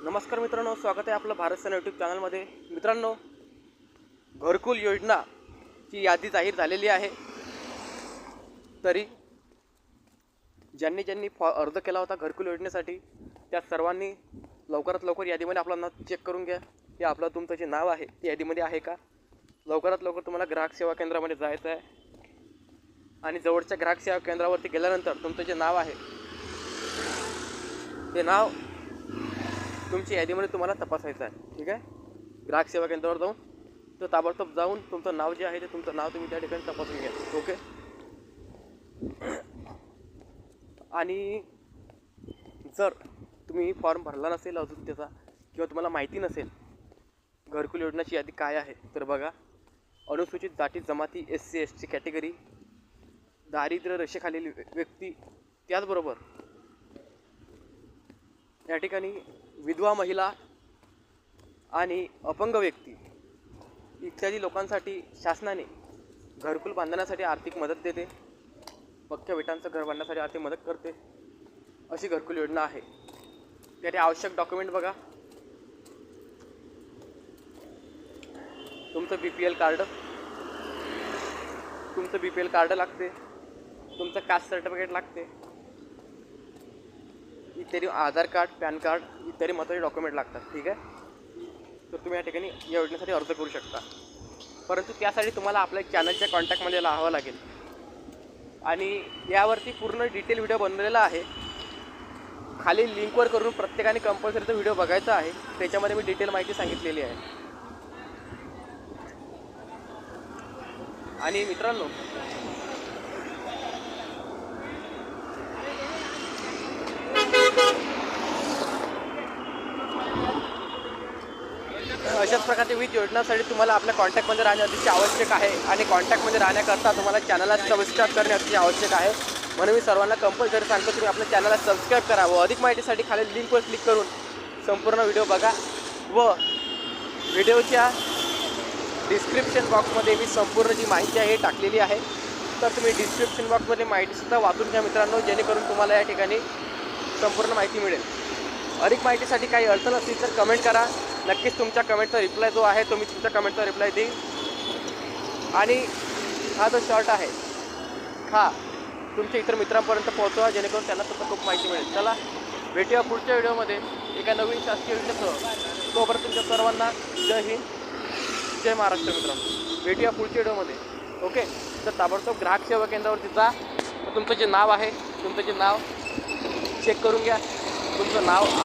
नमस्कार मित्रांनो, स्वागत आहे आपलं भारत सेना यूट्यूब चॅनलमध्ये। मित्रांनो, घरकुल योजनाची यादी जाहीर झालेली आहे। तरी ज्यांनी अर्ज केला होता घरकुल योजनेसाठी त्या सर्वांनी लवकरात लवकर यादीमध्ये आपलं नाव चेक करून घ्या की आपलं तुमचं जे नाव आहे ते यादीमध्ये आहे का। लवकरात लवकर तुम्हाला ग्राहक सेवा केंद्रामध्ये जायचं आहे आणि जवळच्या ग्राहक सेवा केंद्रावरती गेल्यानंतर तुमचं जे नाव आहे ते नाव तुमच्या यादीमध्ये तुम्हाला तपासायचं आहे। ठीक आहे, ग्राहक सेवा केंद्रावर जाऊन तर ताबडतोब जाऊन तुमचं नाव जे आहे ते तुमचं नाव तुम्ही त्या ठिकाणी तपासून घ्या। ओके, आणि जर तुम्ही फॉर्म भरला नसेल अजून त्याचा किंवा तुम्हाला माहिती नसेल घरकुल योजनेची यादी काय आहे तर बघा, अनुसूचित जाती जमाती SC ST कॅटेगरी, दारिद्र्य रेषेखालील व्यक्ती, त्याचबरोबर या ठिकाणी विधवा महिला आणि अपंग व्यक्ती इत्यादी लोकांसाठी शासनाने घरकुल बांधण्यासाठी आर्थिक मदत देते। पक्क्या विटांचं घर बांधण्यासाठी आर्थिक मदत करते अशी घरकुल योजना आहे। त्यासाठी आवश्यक डॉक्युमेंट बघा, तुमचं BPL कार्ड लागते, तुमचं कास्ट सर्टिफिकेट लागते, इत्यादी आधार कार्ड, पॅन कार्ड इत्यादी महत्त्वाचे डॉक्युमेंट लागतात। ठीक आहे, तर तुम्ही या ठिकाणी या योजनेसाठी अर्ज करू शकता, परंतु त्यासाठी तुम्हाला आपल्या चॅनलच्या कॉन्टॅक्टमध्ये राहावं लागेल आणि यावरती पूर्ण डिटेल व्हिडिओ बनवलेला आहे। खाली लिंकवर करून प्रत्येकाने कंपल्सरीचा व्हिडिओ बघायचा आहे, त्याच्यामध्ये मी डिटेल माहिती सांगितलेली आहे। आणि मित्रांनो, अशाच प्रकारच्या विविध योजनांसाठी तुम्हाला आपल्या कॉन्टॅक्टमध्ये राहणे अतिशय आवश्यक आहे आणि कॉन्टॅक्टमध्ये राहण्याकरता तुम्हाला चॅनलला सबस्क्राईब करणे अतिशय आवश्यक आहे। म्हणून मी सर्वांना कंपल्सरी सांगतो तुम्ही आपल्या चॅनलला सबस्क्राईब करा व अधिक माहितीसाठी खाली लिंकवर क्लिक करून संपूर्ण व्हिडिओ बघा व व्हिडिओच्या डिस्क्रिप्शन बॉक्समध्ये मी संपूर्ण जी माहिती आहे टाकलेली आहे, तर तुम्ही डिस्क्रिप्शन बॉक्समध्ये माहितीसुद्धा वाचून घ्या मित्रांनो, जेणेकरून तुम्हाला या ठिकाणी संपूर्ण माहिती मिळेल। अधिक माहितीसाठी काही अडचण असतील तर कमेंट करा, नक्कीच तुमच्या कमेंटचा रिप्लाय जो आहे तो मी तुमच्या कमेंटचा रिप्लाय देईन। आणि हा जो शॉर्ट आहे हा तुमच्या इतर मित्रांपर्यंत पोहोचवा, जेणेकरून त्यांना सुद्धा खूप माहिती मिळेल। चला भेटूया पुढच्या व्हिडिओमध्ये एका नवीन शासकीय योजनेसह। तोपर्यंत तुमच्या सर्वांना जय हिंद, जय महाराष्ट्र। मित्रांनो, भेटूया पुढच्या व्हिडिओमध्ये। ओके, तर ताबडतोब ग्राहक सेवा केंद्रावरती जा, तुमचं जे नाव आहे तुमचं जे नाव चेक करून घ्या, तुमचं नाव